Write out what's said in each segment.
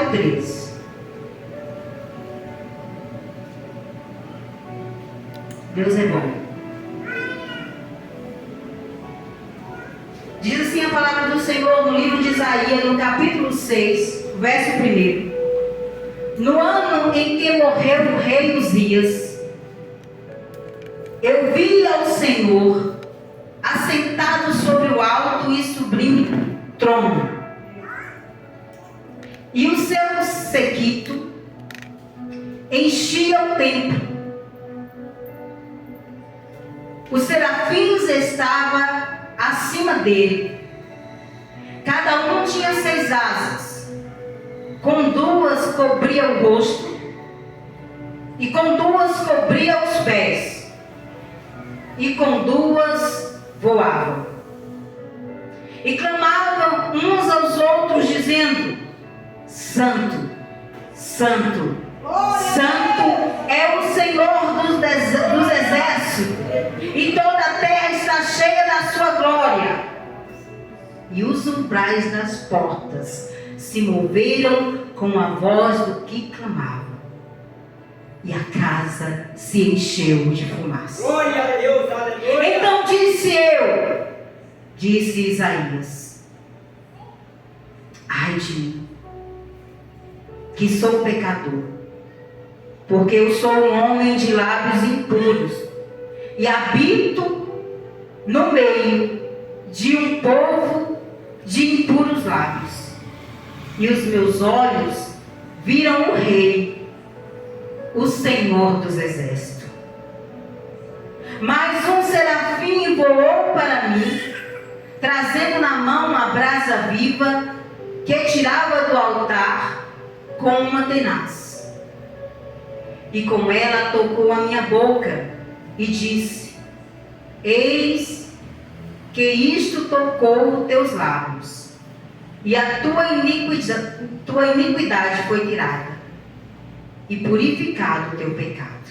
ao 13. Deus é bom. Diz assim a palavra do Senhor no livro de Isaías, no capítulo 6, verso 1. No ano em que morreu o rei Uzias, eu vi ao Senhor assentado sobre o alto e sublime trono, e o seu séquito enchia o templo. Os serafins estavam acima dele. Cada um tinha 6 asas. Com 2 cobria o rosto, e com 2 cobria os pés, e com 2 voavam. E clamavam uns aos outros, dizendo: Santo, Santo, Santo é o Senhor dos exércitos, e toda a terra está cheia da sua glória. E os umbrais das portas se moveram com a voz do que clamava, e a casa se encheu de fumaça. Glória a Deus, aleluia. Então disse Isaías: ai de mim, que sou pecador, porque eu sou um homem de lábios impuros, e habito no meio de um povo de impuros lábios. E os meus olhos viram o Rei, o Senhor dos exércitos. Mas um serafim voou para mim, trazendo na mão a brasa viva que tirava do altar com uma tenaz. E com ela tocou a minha boca e disse: eis que isto tocou os teus lábios, e a tua iniquidade foi tirada, e purificado o teu pecado.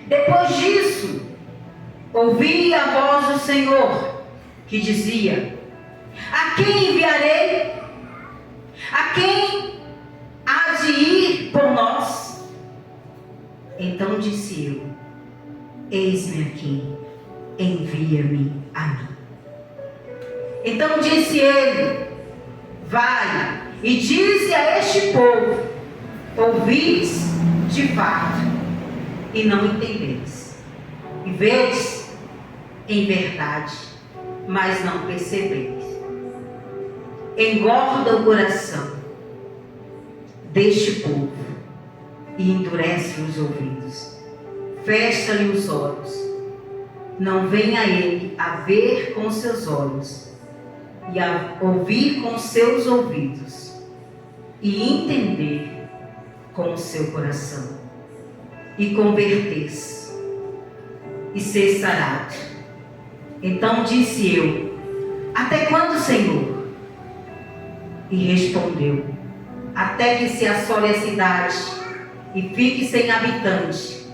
Depois disso, ouvi a voz do Senhor, que dizia: a quem enviarei? A quem há de ir por nós? Então disse eu: eis-me aqui, envia-me a mim. Então disse ele: vai e dize a este povo: ouvis de fato e não entendeis, e vedes em verdade, mas não percebeis. Engorda o coração deste povo e endurece os ouvidos, fecha-lhe os olhos, não venha ele a ver com seus olhos e a ouvir com seus ouvidos e entender com o seu coração e converter-se e ser sarado. Então disse eu: até quando, Senhor? E respondeu: até que se assole a cidade e fique sem habitante,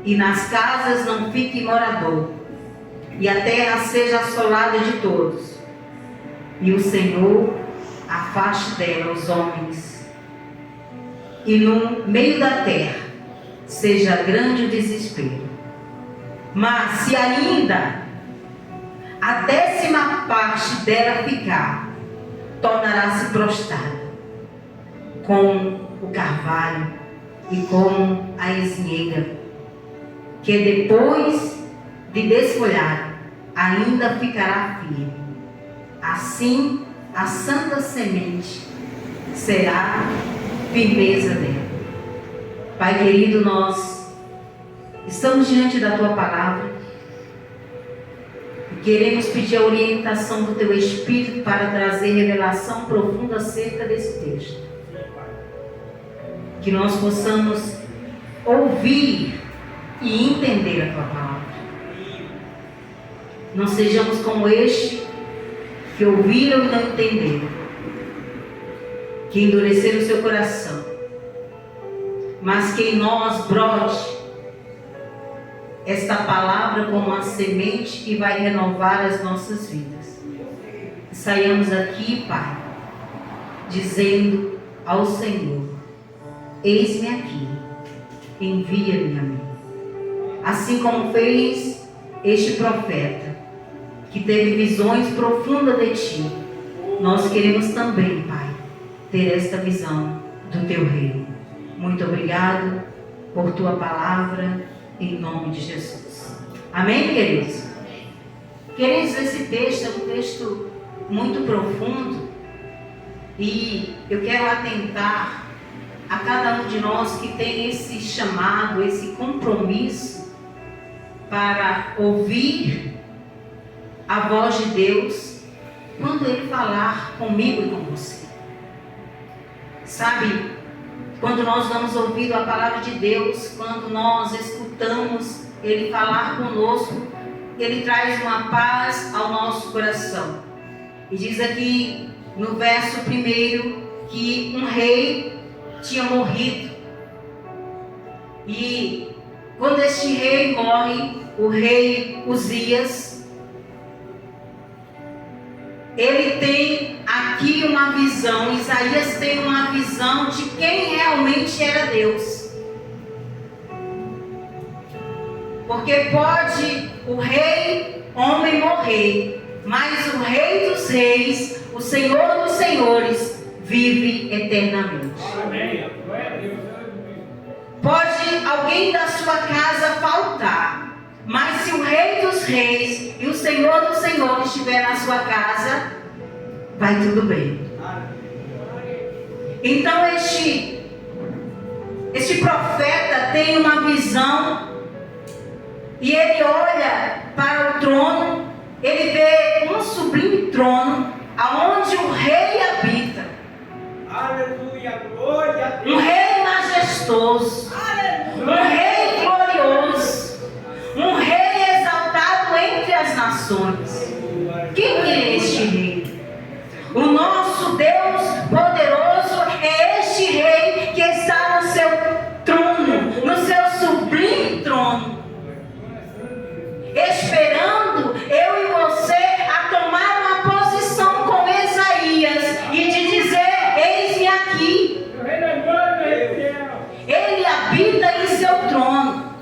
e nas casas não fique morador, e a terra seja assolada de todos, e o Senhor afaste dela os homens, e no meio da terra seja grande o desespero. Mas se ainda a 10ª parte dela ficar, tornará-se prostrada, com o carvalho e com a ezinheira, que depois de desfolhar ainda ficará firme. Assim a santa semente será firmeza dela. Pai querido, nós estamos diante da Tua palavra e queremos pedir a orientação do Teu Espírito para trazer revelação profunda acerca desse texto. Que nós possamos ouvir e entender a Tua palavra. Não sejamos como este que ouviram e não entenderam, que endureceram o seu coração, mas que em nós brote esta palavra como uma semente que vai renovar as nossas vidas. E saiamos aqui, Pai, dizendo ao Senhor: eis-me aqui, envia-me a mim. Assim como fez este profeta, que teve visões profundas de ti, nós queremos também, Pai, ter esta visão do teu reino. Muito obrigado por tua palavra, em nome de Jesus. Amém, queridos? Queridos, esse texto é um texto muito profundo e eu quero atentar a cada um de nós que tem esse chamado, esse compromisso para ouvir a voz de Deus quando Ele falar comigo e com você. Sabe, quando nós damos ouvido à palavra de Deus, quando nós escutamos Ele falar conosco, Ele traz uma paz ao nosso coração. E diz aqui no verso 1 que um rei tinha morrido. E quando este rei morre, o rei Uzias, ele tem aqui uma visão. Isaías tem uma visão de quem realmente era Deus. Porque pode o rei, homem, morrer, mas o Rei dos Reis, o Senhor dos Senhores, vive eternamente. Amém. Pode alguém da sua casa faltar, mas se o Rei dos Reis e o Senhor dos Senhores estiver na sua casa, vai tudo bem. Então este profeta tem uma visão e ele olha para o trono, ele vê um sublime trono aonde o rei habita. Aleluia, glória a Deus. Um rei majestoso, um rei glorioso, um rei exaltado entre as nações. Quem é este rei? O nosso Deus poderoso é este rei que está no seu trono, no seu sublime trono, esperando eu e você a tomar uma posição com Isaías e de dizer: eis-me aqui. Ele habita em seu trono.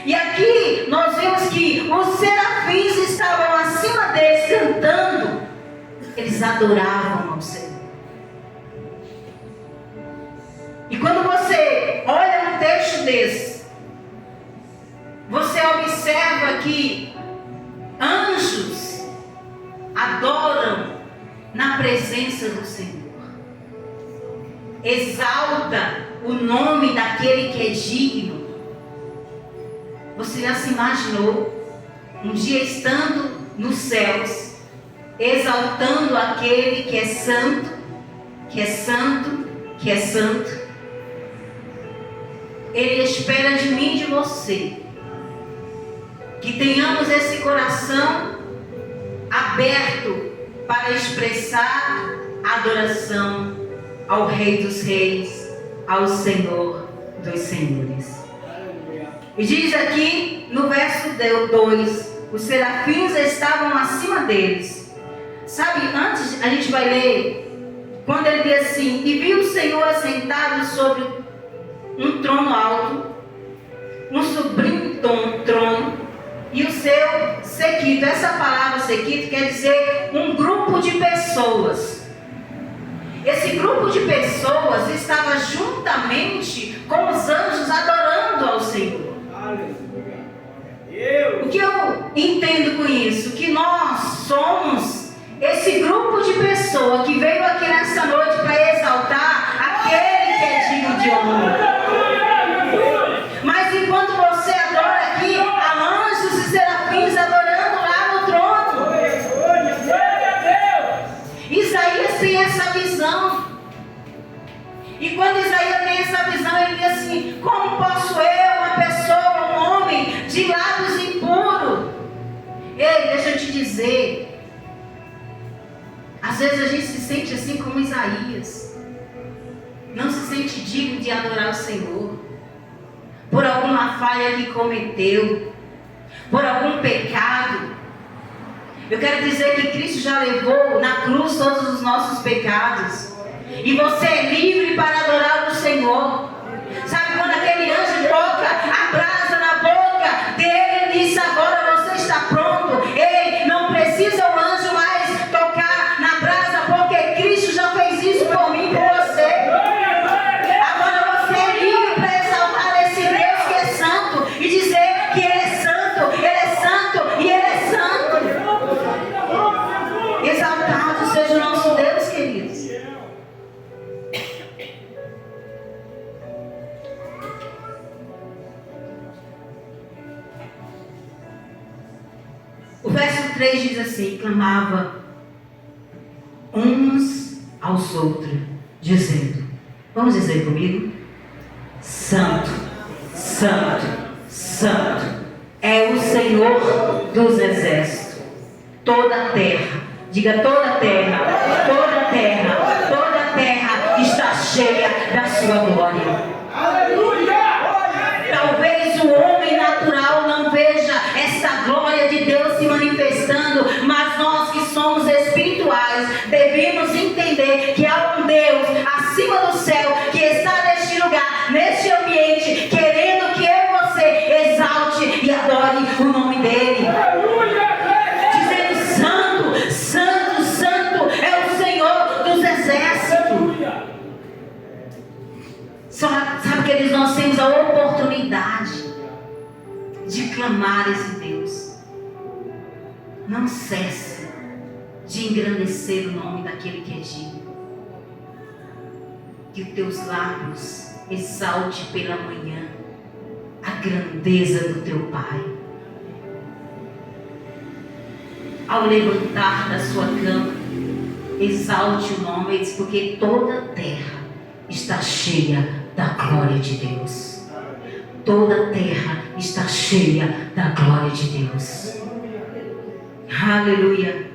E aqui nós vemos que os serafins estavam acima deles cantando. Eles adoravam ao Senhor. E quando você olha um texto desse, você observa que anjos adoram na presença do Senhor. Exalta o nome daquele que é digno. Você já se imaginou um dia estando nos céus, exaltando aquele que é santo, que é santo, que é santo? Ele espera de mim e de você que tenhamos esse coração aberto para expressar adoração ao Rei dos Reis, ao Senhor dos Senhores. E diz aqui no verso 2: os serafins estavam acima deles. Sabe, antes a gente vai ler, quando ele diz assim: e viu o Senhor assentado sobre um trono alto, um sublime trono, e o seu séquito. Essa palavra séquito quer dizer um grupo de pessoas. Esse grupo de pessoas estava juntamente com os anjos adorando ao Senhor. O que eu entendo com isso? Que nós somos esse grupo de pessoas que veio aqui nessa noite para exaltar aquele que é digno de honra. Mas enquanto você adora aqui, há anjos e serafins adorando lá no trono. Isaías tem essa visão. E quando Isaías tem essa visão, ele diz assim: como posso eu, uma pessoa, um homem de lábios impuros? Ei, deixa eu te dizer, às vezes a gente se sente assim como Isaías, não se sente digno de adorar o Senhor, por alguma falha que cometeu, por algum pecado. Eu quero dizer que Cristo já levou na cruz todos os nossos pecados. E você é livre para adorar o Senhor. Sabe quando aquele anjo toca a brasa na boca dele, ele disse: agora você está pronto. Ei, não precisa o anjo mais tocar na brasa, porque Cristo já fez isso por mim e por você. Agora você é livre para exaltar esse Deus que é santo e dizer que Ele é santo, Ele é santo e Ele é santo. Exaltado seja o nosso Deus, queridos. O verso 3 diz assim: clamava uns aos outros, dizendo, vamos dizer comigo? Santo, Santo, Santo é o Senhor dos exércitos. Toda a terra, diga toda a terra, toda a terra, toda a terra está cheia da sua glória. Talvez o homem natural não veja essa glória de Deus se manifestando, mas nós que somos espirituais devemos entender que há um Deus acima do céu que está neste lugar, neste ambiente, querendo que eu e você exalte e adore o nome dele. Dizendo: Santo, Santo, Santo é o Senhor dos exércitos. Sabe, queridos, nós temos a oportunidade de clamar esse Deus. Não cesse de engrandecer o nome daquele que é digno. Que os teus lábios exalte pela manhã a grandeza do teu Pai. Ao levantar da sua cama, exalte o nome, porque toda a terra está cheia da glória de Deus. Toda a terra está cheia da glória de Deus. Aleluia.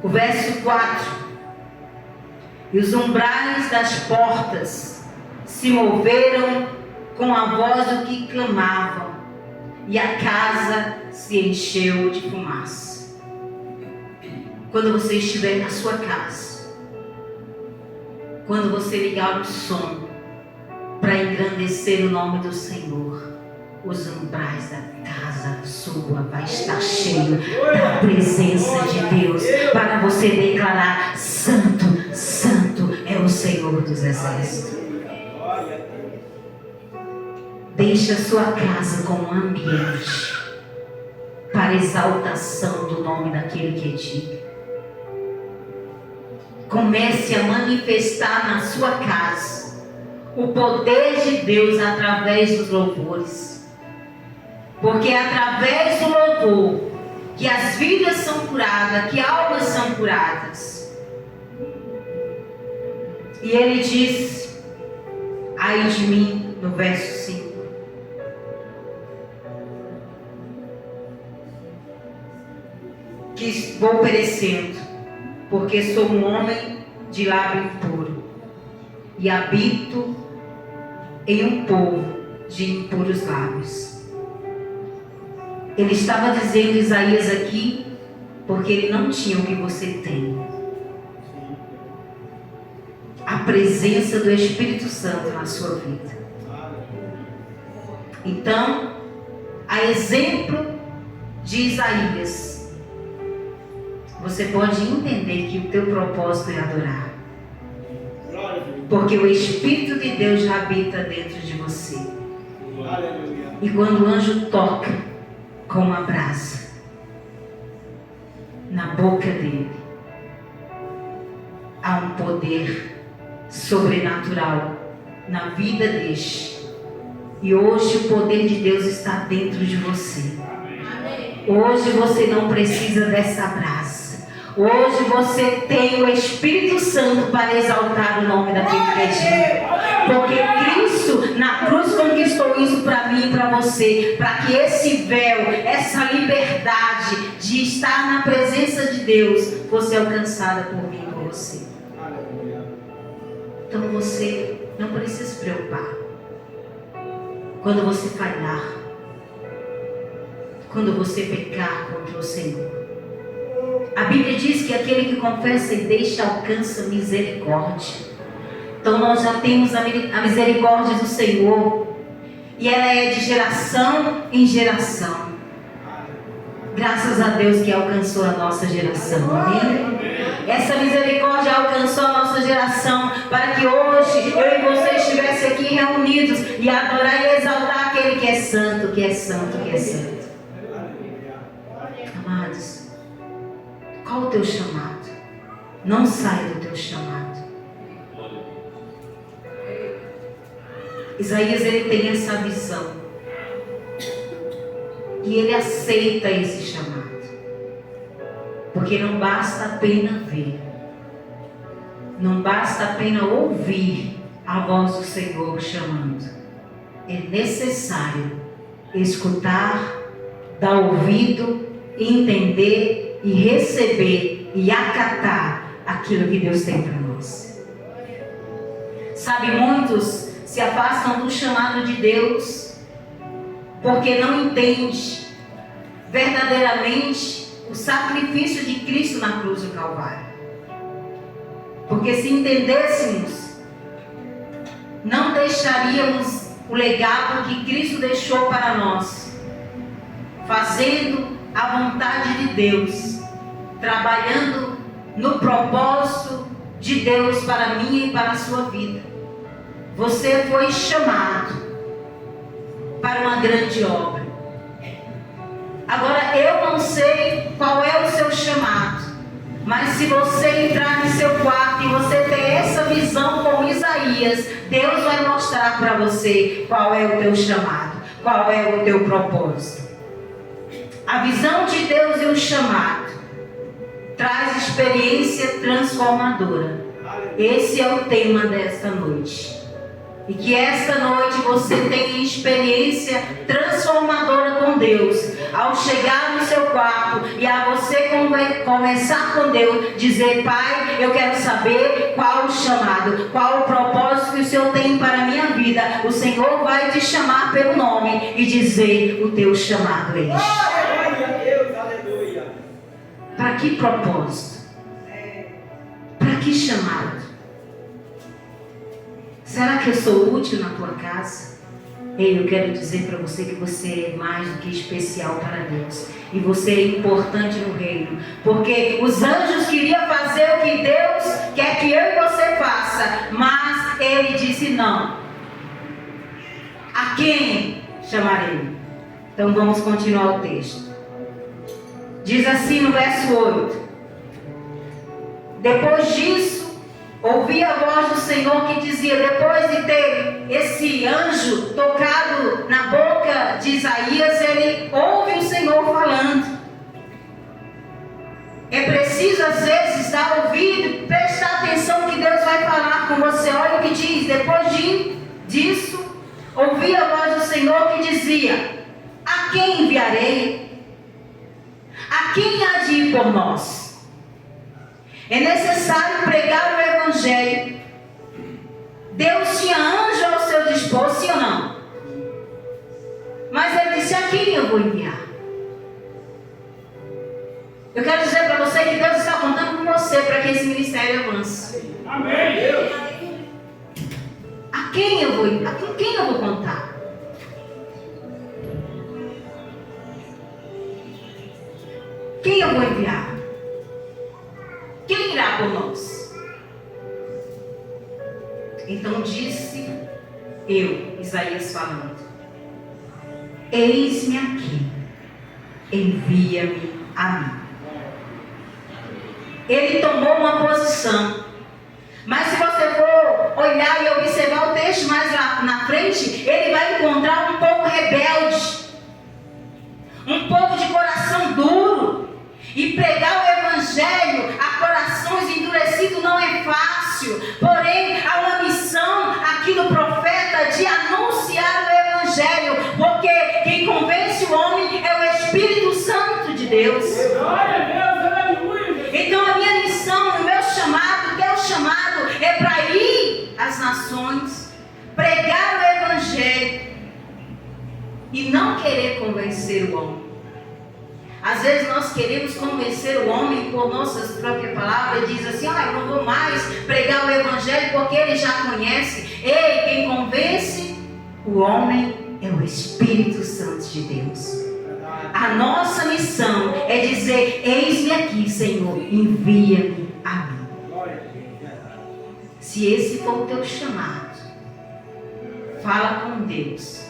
O verso 4: e os umbrais das portas se moveram com a voz do que clamavam, e a casa se encheu de fumaça. Quando você estiver na sua casa, quando você ligar o som para engrandecer o nome do Senhor, os umbrais da casa sua vai estar cheio da presença de Deus, para você declarar: Santo, Santo é o Senhor dos exércitos. Deixe a sua casa como um ambiente para exaltação do nome daquele que é digno. Comece a manifestar na sua casa o poder de Deus através dos louvores. Porque é através do louvor que as vidas são curadas, que almas são curadas. E ele diz: ai de mim, no verso 5. Que vou perecendo, porque sou um homem de lábio impuro e habito em um povo de impuros lábios. Ele estava dizendo, Isaías, aqui, porque ele não tinha o que você tem. A presença do Espírito Santo na sua vida. Então, a exemplo de Isaías, você pode entender que o teu propósito é adorar. Porque o Espírito de Deus já habita dentro de você. E quando o anjo toca com uma brasa na boca dele, há um poder sobrenatural na vida deste. E hoje o poder de Deus está dentro de você. Hoje você não precisa dessa brasa. Hoje você tem o Espírito Santo para exaltar o nome daquele que é digno. Porque Cristo na cruz conquistou isso para mim e para você. Para que esse véu, essa liberdade de estar na presença de Deus fosse alcançada por mim e por você. Então você não precisa se preocupar. Quando você falhar, quando você pecar contra o Senhor, A Bíblia diz que aquele que confessa e deixa alcança misericórdia. Então nós já temos a misericórdia do Senhor. E ela é de geração em geração. Graças a Deus que alcançou a nossa geração. Amém? Essa misericórdia alcançou a nossa geração para que hoje eu e você estivessem aqui reunidos e adorar e exaltar aquele que é santo, que é santo, que é santo. Amados, qual o teu chamado? Não saia do teu chamado. Isaías, ele tem essa visão. E ele aceita esse chamado. Porque não basta apenas ver. Não basta apenas ouvir a voz do Senhor chamando. É necessário escutar, dar ouvido, entender e receber e acatar aquilo que Deus tem para nós. Sabe, muitos se afastam do chamado de Deus porque não entende verdadeiramente o sacrifício de Cristo na cruz do Calvário. Porque se entendêssemos, não deixaríamos o legado que Cristo deixou para nós, fazendo a vontade de Deus, trabalhando no propósito de Deus para a minha e para a sua vida. Você foi chamado para uma grande obra. Agora, eu não sei qual é o seu chamado, mas se você entrar no seu quarto e você ter essa visão como Isaías, Deus vai mostrar para você qual é o teu chamado, qual é o teu propósito. A visão de Deus e o chamado traz experiência transformadora. Esse é o tema desta noite. E que esta noite você tenha experiência transformadora com Deus. Ao chegar no seu quarto e a você conversar com Deus, dizer: Pai, eu quero saber qual o chamado, qual o propósito que o Senhor tem para a minha vida. O Senhor vai te chamar pelo nome e dizer: o teu chamado é este. Glória a Deus, aleluia. Para que propósito? Para que chamado? Será que eu sou útil na tua casa? Ei, eu quero dizer para você que você é mais do que especial para Deus. E você é importante no reino. Porque os anjos queriam fazer o que Deus quer que eu e você faça. Mas ele disse não. A quem chamarei? Então vamos continuar o texto. Diz assim no verso 8. Depois disso, ouvi a voz do Senhor que dizia, depois de ter esse anjo tocado na boca de Isaías, ele ouve o Senhor falando. É preciso às vezes dar ouvido, prestar atenção que Deus vai falar com você. Olha o que diz, depois disso, ouvi a voz do Senhor que dizia, a quem enviarei? A quem há de ir por nós? É necessário pregar o Evangelho. Deus tinha anjo ao seu dispor, sim ou não? Mas ele disse, a quem eu vou enviar? Eu quero dizer para você que Deus está contando com você para que esse ministério avance. Amém, Deus. A quem eu vou enviar? Com quem eu vou contar? Quem eu vou enviar? Quem irá por nós? Então disse eu, Isaías falando, eis-me aqui, envia-me a mim. Ele tomou uma posição, mas se você for olhar e observar o texto mais lá na frente, ele vai encontrar um povo rebelde, um povo de coração duro. E pregar o Evangelho a corações endurecidos não é fácil. Porém, há uma missão aqui do profeta de anunciar o Evangelho. Porque quem convence o homem é o Espírito Santo de Deus. Glória a Deus, aleluia. Então a minha missão, o meu chamado, o teu chamado é para ir às nações, pregar o Evangelho e não querer convencer o homem. Às vezes nós queremos convencer o homem por nossas próprias palavras, diz assim, eu não vou mais pregar o evangelho porque ele já conhece. Ei, quem convence o homem é o Espírito Santo de Deus. A nossa missão é dizer, eis-me aqui, Senhor, envia-me a mim. Se esse for o teu chamado, fala com Deus,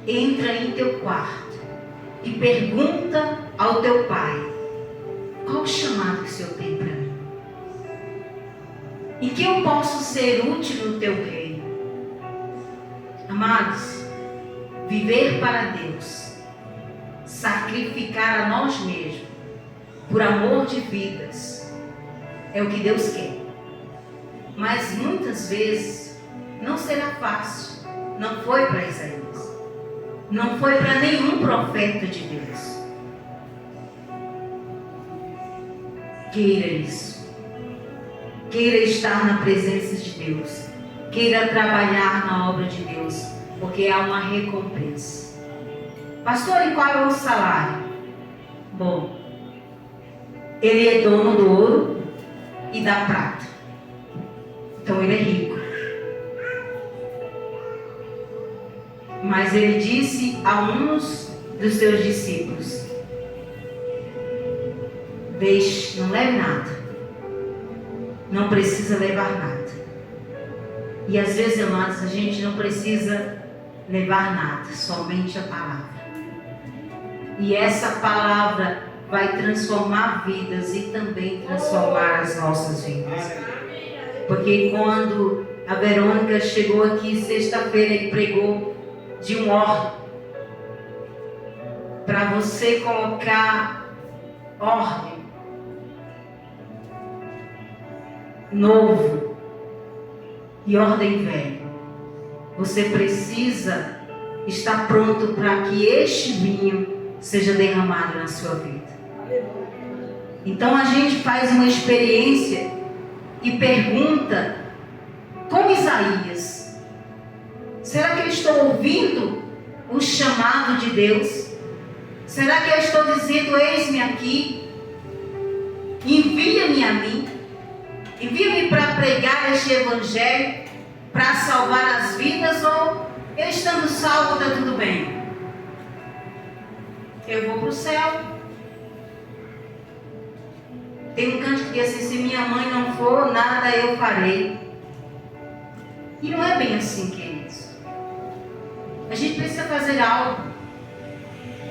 entra em teu quarto e pergunta ao teu pai, qual o chamado que o Senhor tem para mim? Em que eu posso ser útil no teu reino? Amados, viver para Deus, sacrificar a nós mesmos, por amor de vidas, é o que Deus quer. Mas muitas vezes não será fácil. Não foi para Isaías, não foi para nenhum profeta de Deus. Queira isso, queira estar na presença de Deus, queira trabalhar na obra de Deus, porque há uma recompensa. Pastor, e qual é o salário? Bom, ele é dono do ouro e da prata, então ele é rico. Mas ele disse a uns dos seus discípulos, deixe, não leve nada, não precisa levar nada. E às vezes, amados, a gente não precisa levar nada, somente a palavra. E essa palavra vai transformar vidas e também transformar as nossas vidas. Porque quando a Verônica chegou aqui sexta-feira e pregou de um órgão, para você colocar ordem novo e ordem velha, você precisa estar pronto para que este vinho seja derramado na sua vida. Então a gente faz uma experiência e pergunta, como Isaías, será que eu estou ouvindo o chamado de Deus? Será que eu estou dizendo, eis-me aqui, envia-me a mim, envia-me para pregar este evangelho, para salvar as vidas, ou eu estando salvo está tudo bem? Eu vou para o céu. Tem um canto que diz assim, se minha mãe não for, nada eu farei. E não é bem assim, queridos. A gente precisa fazer algo.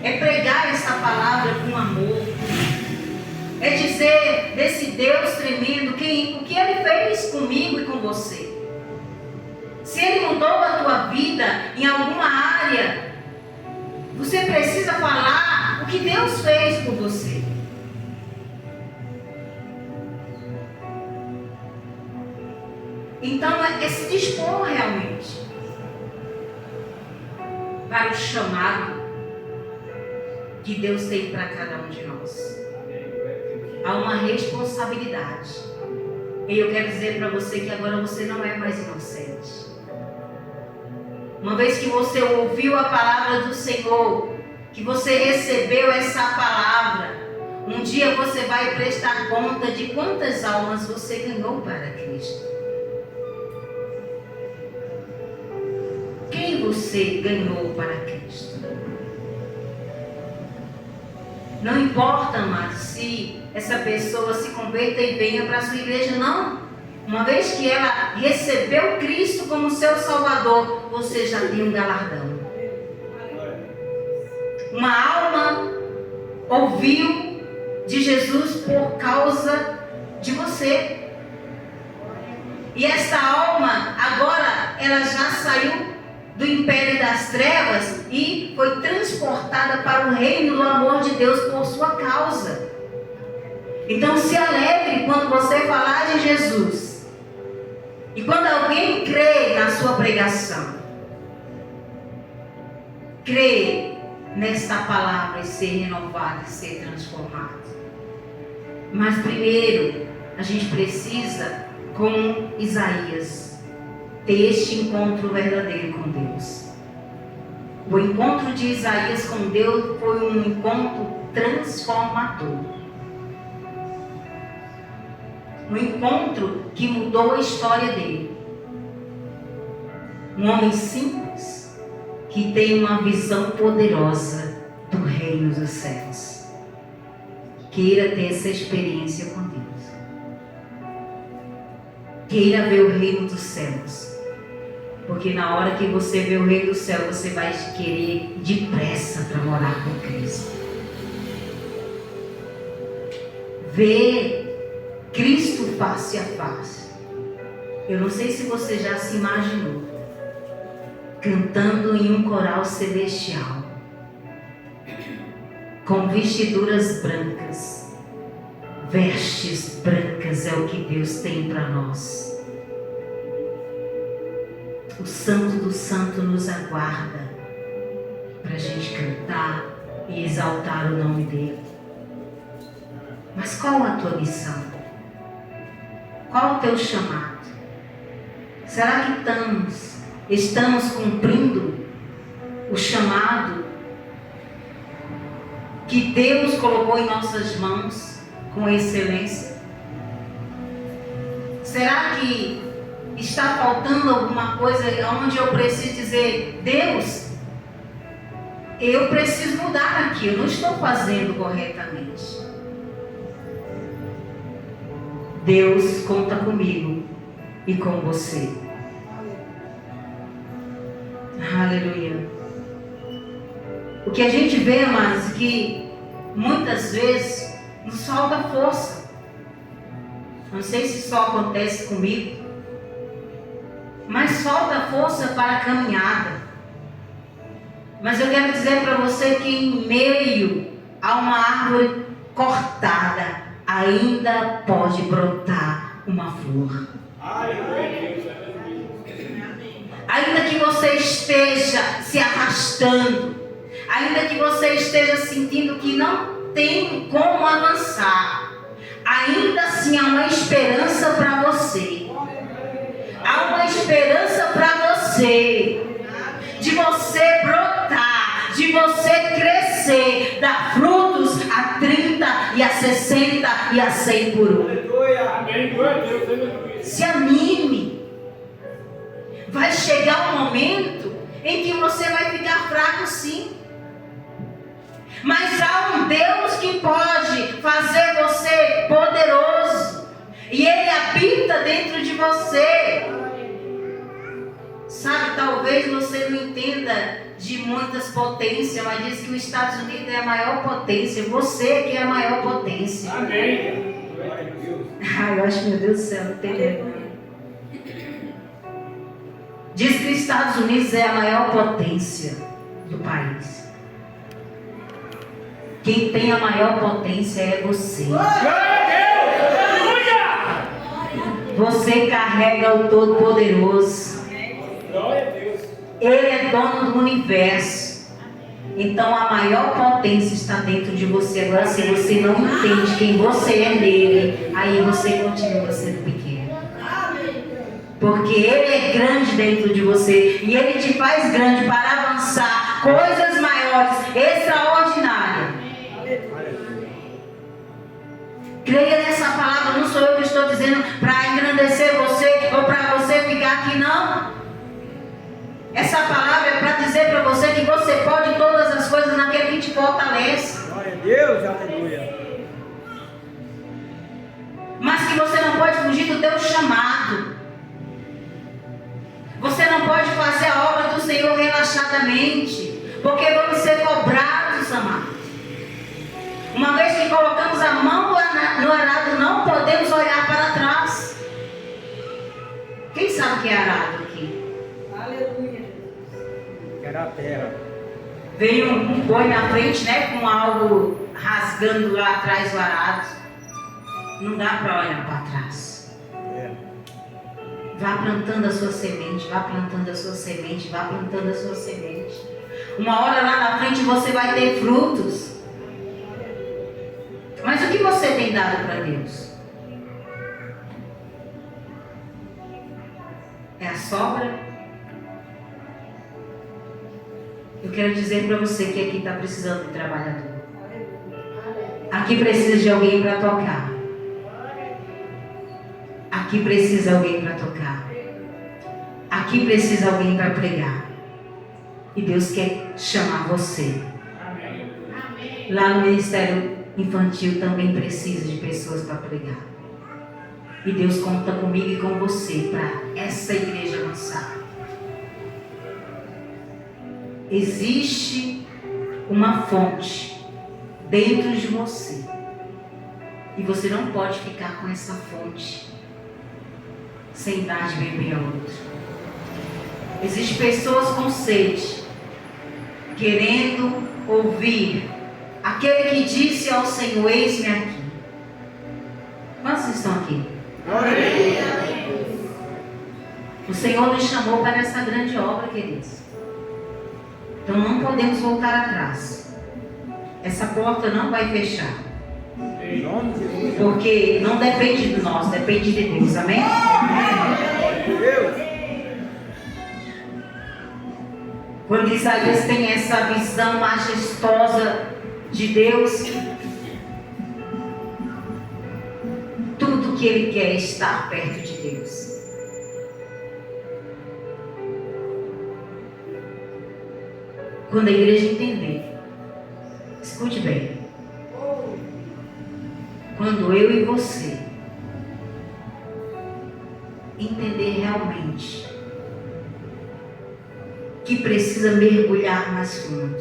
É pregar essa palavra com amor. É dizer desse Deus tremendo, o que Ele fez comigo e com você. Se Ele mudou a tua vida em alguma área, você precisa falar o que Deus fez por você. Então é se dispor realmente para o chamado que Deus tem para cada um de nós. Há uma responsabilidade. E eu quero dizer para você que agora você não é mais inocente. Uma vez que você ouviu a palavra do Senhor, que você recebeu essa palavra, um dia você vai prestar conta de quantas almas você ganhou para Cristo. Quem você ganhou para Cristo? Não importa mais se essa pessoa se converta e venha para a sua igreja, não. Uma vez que ela recebeu Cristo como seu Salvador, você já tem um galardão. Uma alma ouviu de Jesus por causa de você. E esta alma, agora, ela já saiu do império das trevas e foi transportada para o reino do amor de Deus por sua causa. Então se alegre quando você falar de Jesus. E quando alguém crê na sua pregação, crê nesta palavra e ser renovado e ser transformado. Mas primeiro, a gente precisa, como Isaías, ter este encontro verdadeiro com Deus. O encontro de Isaías com Deus foi um encontro transformador. Um encontro que mudou a história dele. Um homem simples que tem uma visão poderosa do reino dos céus. Queira ter essa experiência com Deus. Queira ver o reino dos céus. Porque na hora que você vê o reino do céu, você vai querer depressa para morar com Cristo. Ver Cristo face a face. Eu não sei se você já se imaginou cantando em um coral celestial, com vestiduras brancas, vestes brancas é o que Deus tem para nós. O Santo do Santo nos aguarda para a gente cantar e exaltar o nome dele. Mas qual a tua missão? Qual o teu chamado? Será que estamos cumprindo o chamado que Deus colocou em nossas mãos com excelência? Será que está faltando alguma coisa onde eu preciso dizer: Deus, eu preciso mudar aqui, eu não estou fazendo corretamente? Deus conta comigo e com você. Aleluia. O que a gente vê, amados, que muitas vezes nos falta força. Não sei se só acontece comigo, mas falta força para a caminhada. Mas eu quero dizer para você que em meio a uma árvore cortada, ainda pode brotar uma flor. Ainda que você esteja se arrastando, ainda que você esteja sentindo que não tem como avançar, ainda assim há uma esperança para você. Há uma esperança para você, de você brotar, de você crescer, dar frutos a 30 e a 60 e a 100 por um. Se anime. Vai chegar um momento em que você vai ficar fraco, sim. Mas há um Deus que pode fazer você poderoso. E Ele habita dentro de você. Sabe, talvez você não entenda de muitas potências, mas diz que os Estados Unidos é a maior potência. Você que é a maior potência. Amém. Ai, eu acho, meu Deus do céu, não tem vergonha. Diz que os Estados Unidos é a maior potência do país. Quem tem a maior potência é você. Você carrega o Todo-Poderoso. Ele é dono do universo. Então a maior potência está dentro de você. Agora, se você não entende quem você é nele, aí você continua sendo pequeno. Porque Ele é grande dentro de você. E Ele te faz grande para avançar coisas maiores, extraordinárias. Creia nessa palavra. Não sou eu que estou dizendo para engrandecer você ou para você ficar aqui, não. Essa palavra é para dizer para você que você pode todas as coisas naquele que te fortalece. Glória a Deus, aleluia. Mas que você não pode fugir do teu chamado. Você não pode fazer a obra do Senhor relaxadamente, porque vamos ser cobrados, amados. Uma vez que colocamos a mão no arado, não podemos olhar para trás. Quem sabe o que é arado aqui? Aleluia. Era a terra. Veio um boi na frente, né, com algo rasgando lá atrás do arado. Não dá para olhar para trás. Vá plantando a sua semente, vá plantando a sua semente, vá plantando a sua semente. Uma hora lá na frente você vai ter frutos. Mas o que você tem dado para Deus? É a sobra? Eu quero dizer para você que aqui está precisando de trabalhador. Aqui precisa de alguém para tocar. Aqui precisa alguém para tocar. Aqui precisa alguém para pregar. E Deus quer chamar você. Lá no Ministério Infantil também precisa de pessoas para pregar. E Deus conta comigo e com você para essa igreja avançar. Existe uma fonte dentro de você. E você não pode ficar com essa fonte sem dar de beber a outra. Existem pessoas com sede, querendo ouvir aquele que disse ao Senhor: eis-me aqui. Quantos estão aqui? O Senhor nos chamou para essa grande obra, queridos. Então não podemos voltar atrás. Essa porta não vai fechar. Porque não depende de nós, depende de Deus. Amém? Quando Isaías tem essa visão majestosa de Deus, tudo que ele quer é estar perto de Deus. Quando a igreja entender, escute bem, quando eu e você entender realmente que precisa mergulhar mais fundo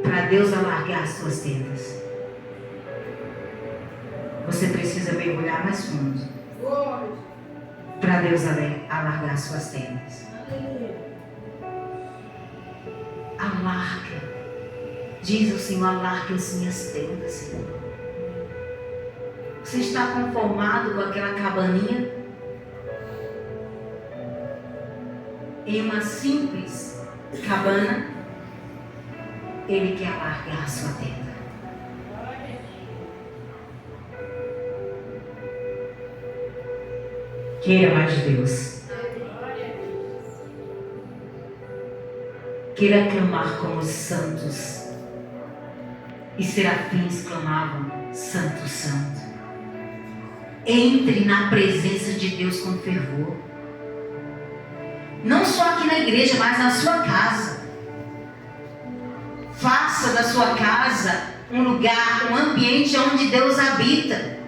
para Deus alargar as suas tendas, você precisa mergulhar mais fundo para Deus alargar as suas tendas. Alarga, diz o Senhor: alarga as minhas tendas, Senhor. Você está conformado com aquela cabaninha? Em uma simples cabana, Ele quer alargar a sua tenda. Queira mais de Deus. Queira clamar como os santos. E serafins clamavam: Santo, Santo. Entre na presença de Deus com fervor. Não só aqui na igreja, mas na sua casa. Faça da sua casa um lugar, um ambiente onde Deus habita.